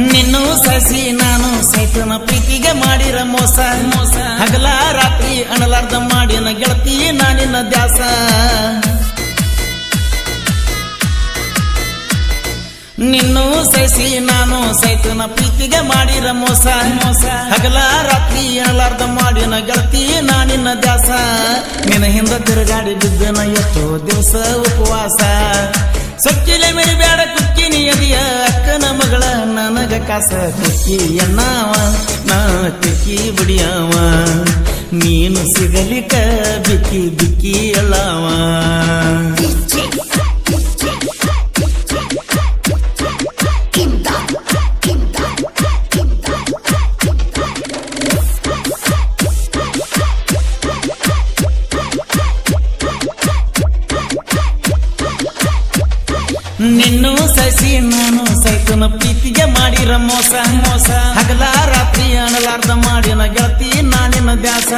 ನಿನ್ನೂ ಸಸಿ ನಾನು ಸೈತನ ಪ್ರೀತಿಗೆ ಮಾಡಿರ ಮೋಸ ಮೋಸ ಹಗಲ ರಾತ್ರಿ ಅಣಲಾರ್ದ ಮಾಡಿನ ಗೆಳತಿ ನಾನಿನ ದ್ಯಾಸ ನಿನ್ನೂ ಸಸಿ ನಾನು ಸೈತನ ಪ್ರೀತಿಗೆ ಮಾಡಿರ ಮೋಸ ಮೋಸ ಹಗಲ ರಾತ್ರಿ ಅಣಲಾರ್ದ ಮಾಡಿನ ಗೆಳತಿ ನಾನಿನ ದ್ಯಾಸ ನಿನ್ನ ಹಿಂದ ತಿರುಗಾಡಿ ಬಿದ್ದನ ಎಷ್ಟೋ ದಿವಸ ಉಪವಾಸ ಸೊಕ್ಕಿಲೆ ಮೇರಿ ಬ್ಯಾಡ ಕುಕ್ಕಿ ನಿಯದಿಯ ಅಕ್ಕನ ಮಗಳ ನನಗ ಕಾಸ ಕುಕ್ಕಿ ಎನ್ನಾವ ನಾ ತಿಕ್ಕಿ ಬಿಡಿಯವ ನೀನು ಸಿಗಲಿಕ ಬಿಕ್ಕಿ ಬಿಕ್ಕಿ ಎಲ್ಲವ ನಿನ್ನೂ ಸಸಿ ನಾನು ಸೈತನ ಪ್ರೀತಿಗೆ ಮಾಡಿರ ಮೋಸ ಮೋಸ ಹಗಲ ರಾತ್ರಿ ಅಣಲಾರ್ದ ಮಾಡಿನ ಗೆಳತಿ ನಾನಿನ ದ್ಯಾಸ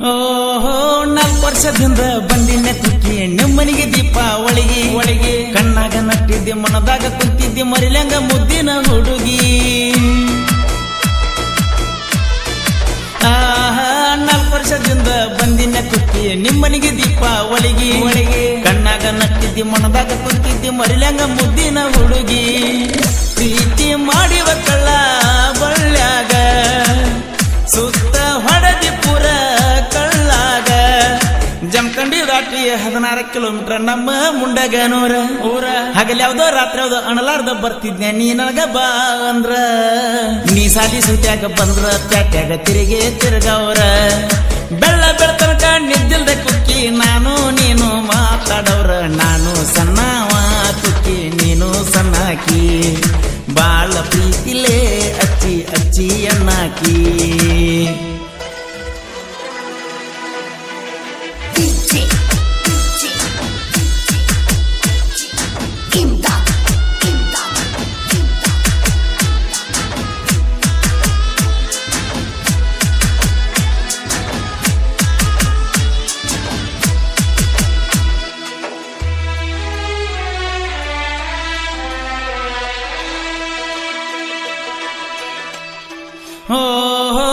ಓಹೋ 4 ವರ್ಷದಿಂದ ಬಂದಿನ್ನೆ ಕುಕ್ಕಿ ನಿಮ್ಮನಿಗೆ ದೀಪಾವಳಿಗೆ ಒಳಗೆ ಕಣ್ಣಾಗ ನಟ್ಟಿದ್ದೆ ಮನದಾಗ ಕುಂತಿದ್ದೆ ಮರಿಲಂಗ ಮುದ್ದಿನ ಹುಡುಗಿ ಆಹಾ 4 ವರ್ಷದಿಂದ ಬಂದಿನ್ನೆ ಕುಕ್ಕಿ ನಿಮ್ಮನಿಗೆ ದೀಪಾವಳಿಗೆ ಒಳಗೆ ಕಣ್ಣಾಗ ನಟ್ಟಿದ್ದೆ ಮನದಾಗ ಕುಂತಿದ್ದೆ ಮರಿಲಂಗ ಮುದ್ದಿನ ಹುಡುಗಿ ಪ್ರೀತಿ ಮಾಡಿವ ಕಳ್ಳ ಬಳ್ಳ್ಯಾಗ ಸುತ್ತ ಹೊಡೆದಿ ಪುರ ಕಳ್ಳಾಗ ಜಮಖಂಡಿ ದಾಟಿ 16 ಕಿಲೋಮೀಟರ್ ನಮ್ಮ ಮುಂಡಗ ನೂರ ಊರ ಹಗಲ್ ಯಾವ್ದೋ ರಾತ್ರಿ ಯಾವ್ದೋ ಅಣಲಾರ್ದ ಬರ್ತಿದ್ನೆ ನೀ ನನಗ ಬಾ ಅಂದ್ರ ನೀ ಸಾಲಿ ಸುತ್ಯಾಗ ಬಂದ್ರ ಪ್ಯಾಟ್ಯಾಗ ತಿರುಗಿ ತಿರುಗವ್ರ ಬೆಳ್ಳ ಬೆಳ್ತನಕ ನಿದ್ದಿಲ್ದ ಕುಕ್ಕಿ ನಾನು ನೀನು ಮಾತಾಡವ್ರ ನಾನು ಸಣ್ಣವ ಕುಕ್ಕಿ ನೀನು ಸಣ್ಣಾಕಿ ಬಾಳ ಪ್ರೀತಿಲೇ ಅಚ್ಚಿ ಅಚ್ಚಿ ಅಣ್ಣಾಕಿ ಓಹೋ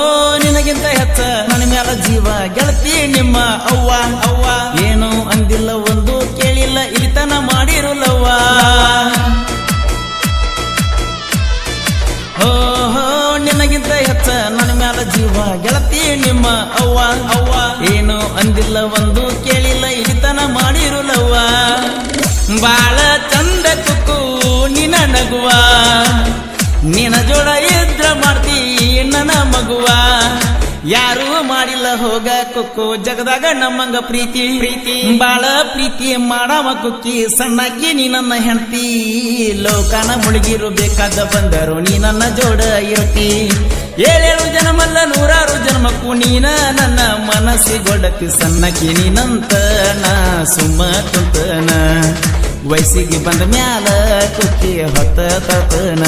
ನಿನಗಿಂತ ಹೆಚ್ಚ ನನ್ನ ಮ್ಯಾಲ ಜೀವ ಗೆಳತಿ ನಿಮ್ಮ ಅವ್ವ ಅವ್ವ ಏನು ಅಂದಿಲ್ಲ ಒಂದು ಕೇಳಿಲ್ಲ ಇಲಿತನ ಮಾಡಿರುಲ್ಲವ್ವ ಓಹೋ ನಿನಗಿಂತ ಹೆಚ್ಚ ನನ್ನ ಮ್ಯಾಲ ಜೀವ ಗೆಳತಿ ನಿಮ್ಮ ಅವ್ವ ಅವ್ವ ಏನು ಅಂದಿಲ್ಲ ಒಂದು ಕೇಳಿಲ್ಲ ಇಲಿತನ ಮಾಡಿರುಲ್ಲವ್ವ ಬಾಳ ಚಂದ ಕುಕ್ಕು ನಿನ ನಗುವ ನಿನ ಜೋಡ ಇದ್ರ ಮಾಡ್ತೀ ನನ್ನ ಮಗುವ ಯಾರು ಮಾಡಿಲ್ಲ ಹೋಗ ಕುಕ್ಕು ಜಗದಾಗ ನಮ್ಮಂಗ ಪ್ರೀತಿ ಪ್ರೀತಿ ಬಾಳ ಪ್ರೀತಿ ಮಾಡವ ಕುಕ್ಕಿ ಸಣ್ಣಕ್ಕಿ ನೀ ನನ್ನ ಹೆಂಡತಿ ಲೋಕನ ಮುಳುಗಿರು ಬೇಕಾದ ಬಂದರು ನೀ ನನ್ನ ಜೋಡ ಇರತಿ 7 ಜನ್ಮಲ್ಲ 100 ಜನ್ಮಕ್ಕೂ ನೀನ ನನ್ನ ಮನಸ್ಸಿಗೊಡತಿ ಸಣ್ಣಕ್ಕಿ ನೀನಂತ ನಾ ಸುಮ್ಮ ಕುಂತನ ವಯಸ್ಸಿಗೆ ಬಂದ ಮ್ಯಾಲ ಕುಕ್ಕಿ ಹೊತ್ತ ತತನ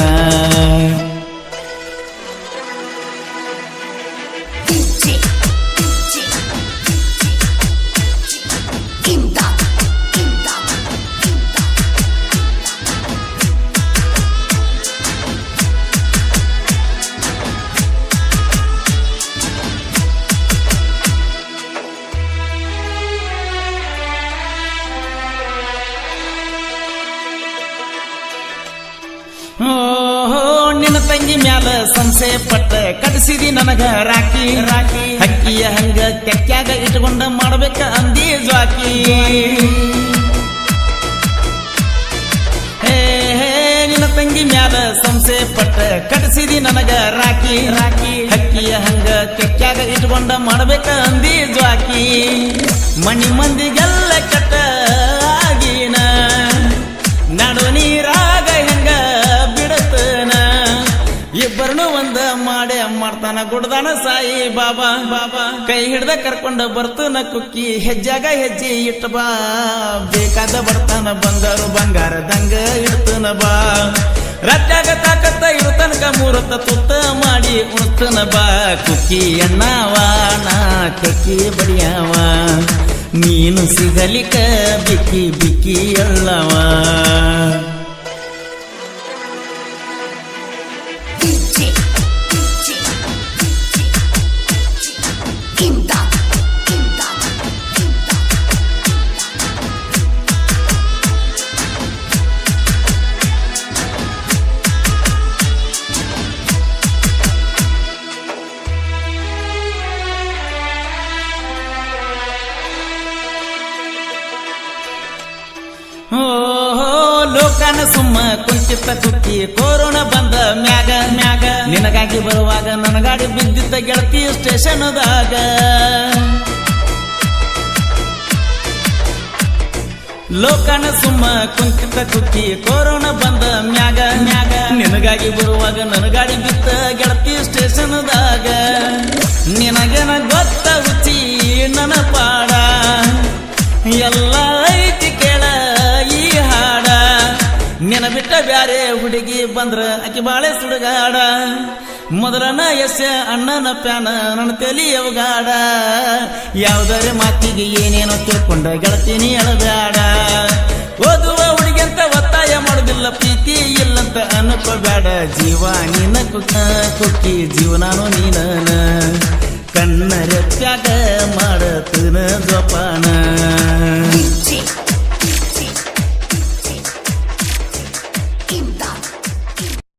ಓಹೋ ನಿನ್ನ ತಂಗಿ ಮ್ಯಾಲ ಸಂಸೆ ಪಟ್ಟ ಕಟ್ಸಿದಿ ನನಗ ರಾಕಿ ರಾಕಿ ಹಕ್ಕಿಯ ಹಂಗ ತೆಕ್ಕ್ಯಾಗ ಇಟ್ಕೊಂಡ ಮಾಡ್ಬೇಕ ಅಂದಿ ಜ್ವಾಕಿ ಹೇ ನಿನ್ನ ತಂಗಿ ಮ್ಯಾಲ ಸಂಸೆ ಪಟ್ಟ ಕಟ್ಸಿದಿ ನನಗ ರಾಕಿ ರಾಕಿ ಹಕ್ಕಿಯ ಹಂಗ ತೆಕ್ಕ್ಯಾಗ ಇಟ್ಕೊಂಡ ಮಾಡ್ಬೇಕ ಅಂದಿ ಜ್ವಾಕಿ ಮನಿ ಮಂದಿಗೆಲ್ಲ ಕಟ್ಟ ಆಗಿನ ನಡು ನೀರಾಗ ಮಾಡ್ತಾನ ಗುಡ್ದಾನ ಸಾಯಿ ಬಾಬಾ ಬಾಬಾ ಕೈ ಹಿಡ್ದ ಕರ್ಕೊಂಡ ಬರ್ತನ ಕುಕ್ಕಿ ಹೆಜ್ಜಾಗ ಹೆಜ್ಜೆ ಇಟ್ಟ ಬಾ ಬೇಕಾದ ಬರ್ತಾನ ಬಂಗಾರು ಬಂಗಾರದಂಗ ಇಡ್ತನ ಬಾ ರಾತ್ಯಾಗ ತಾಕತ್ತ ಇರುತನಕ ಮೂರತ್ತ ತುತ್ತ ಮಾಡಿ ಉಣ್ತನ ಬಾ ಕುಕ್ಕಿ ಎಣ್ಣವ ನಾ ಕಕ್ಕಿ ಬಡಿಯವ ನೀನು ಸಿಗಲಿಕ ಬಿಕ್ಕಿ ಬಿಕ್ಕಿ ಅಲ್ಲವ ಲೋಕನ ಸುಮ್ಮ ಕುಂಚಿತ್ತ ಕುಕ್ಕಿ ಕೊರೋನಾ ಬಂದ ಮ್ಯಾಗ ಮ್ಯಾಗ ನಿನಗಾಗಿ ಬರುವಾಗ ನನ್ನ ಗಾಡಿ ಬಿದ್ದಿದ್ದ ಗೆಳತಿ ಸ್ಟೇಷನ್ದಾಗ ಲೋಕನ ಸುಮ್ಮ ಕುಂಚಿತ್ತ ಕುಕ್ಕಿ ಕೊರೋನಾ ಬಂದ ಮ್ಯಾಗ ಮ್ಯಾಗ ನಿನಗಾಗಿ ಬರುವಾಗ ನನ್ನ ಗಾಡಿ ಬಿದ್ದ ಗೆಳತಿ ಸ್ಟೇಷನ್ದಾಗ ನಿನಗೇನ ಗೊತ್ತ ಹುಚ್ಚಿ ನನ್ನ ಪಾಡ ಎಲ್ಲ ಐತಿ ಕೇಳ ಈ ಹಾಡ ನಿನ ಬಿಟ್ಟ ಬ್ಯಾರೆ ಹುಡುಗಿ ಬಂದ್ರ ಆಕಿ ಬಾಳೆ ಸುಡುಗಾಡ ಮೊದಲನ ಯಶ ಅಣ್ಣನ ಪ್ಯಾನ ನನ್ನ ತಲಿ ಅವಗಾಡ ಯಾವ್ದಾರೆ ಮಾತಿಗೆ ಏನೇನೋ ತಿಳ್ಕೊಂಡ ಗೆಳತೀನಿ ಅಳಬೇಡ ಓದುವ ಹುಡುಗಿ ಅಂತ ಒತ್ತಾಯ ಮಾಡುದಿಲ್ಲ ಪ್ರೀತಿ ಇಲ್ಲಂತ ಅನ್ಕೋಬೇಡ ಜೀವ ನಿನ್ನ ಕುಕ್ಕಿ ಜೀವನಾನು ನೀನ ಕಣ್ಣ ರೆಪ್ಪ್ಯಾಗ ಮಾಡತನ ಜೋಪಾನ